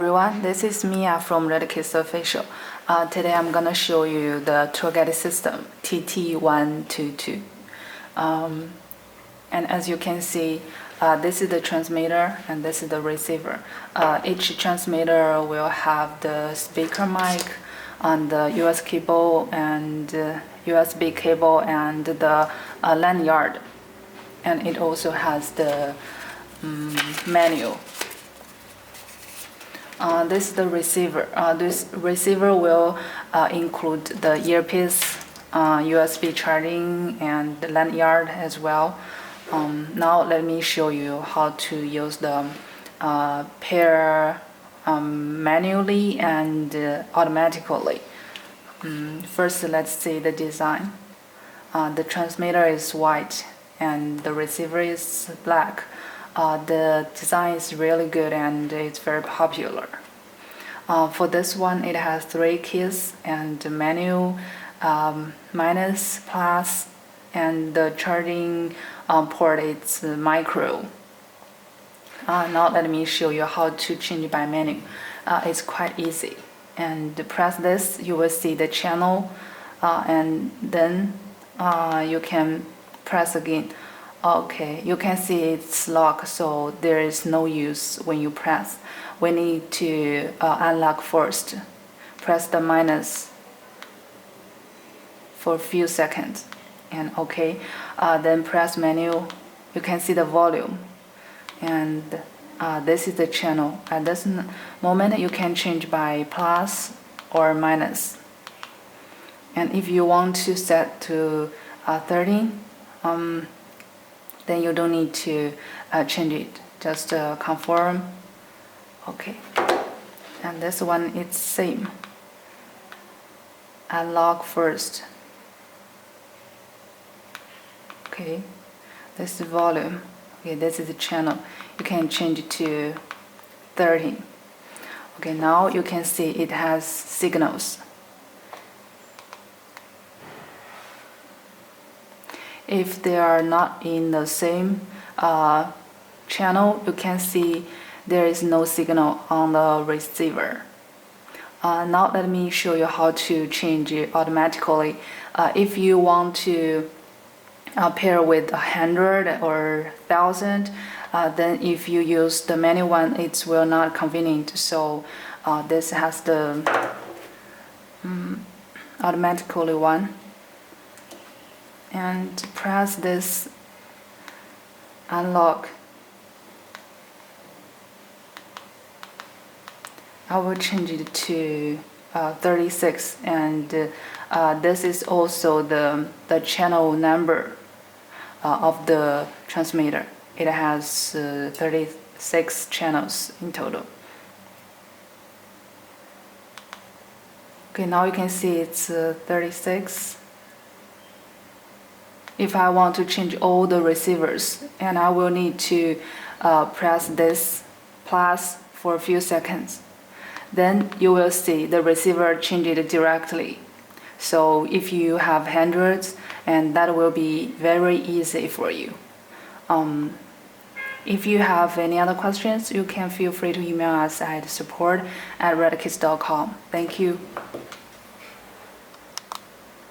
Everyone, this is Mia from Retekess Official. Today I'm gonna show you the tour guide system TT122. And as you can see, this is the transmitter and this is the receiver. Each transmitter will have the speaker mic on the US cable and USB cable and the lanyard, and it also has the menu. This is the receiver. This receiver will include the earpiece, USB charging, and the lanyard as well. Now let me show you how to use the pair manually and automatically. First, let's see the design. The transmitter is white and the receiver is black. The design is really good and it's very popular. For this one, it has 3 keys and the menu, minus, plus, and the charging port is micro. Now let me show you how to change by menu. It's quite easy. And press this, you will see the channel, and then you can press again. Okay, you can see it's locked, so there is no use when you press. We need to unlock first. Press the minus for a few seconds, and okay. Then press menu. You can see the volume, and this is the channel. At this moment, you can change by plus or minus. And if you want to set to 30. Then you don't need to change it, just confirm. Okay, and this one it's same. Unlock first. Okay, this is volume. Okay, this is the channel. You can change it to 30. Okay, now you can see it has signals. If they are not in the same channel, you can see there is no signal on the receiver. Now let me show you how to change it automatically. If you want to pair with 100 or 1000, then if you use the manual one, it will not convenient. So this has the automatically one. And press this unlock. I will change it to 36, and this is also the channel number of the transmitter. It has 36 channels in total. Okay, now you can see it's 36. If I want to change all the receivers, and I will need to press this plus for a few seconds, then you will see the receiver change it directly. So if you have hundreds, and that will be very easy for you. If you have any other questions, you can feel free to email us at support@retekess.com. Thank you.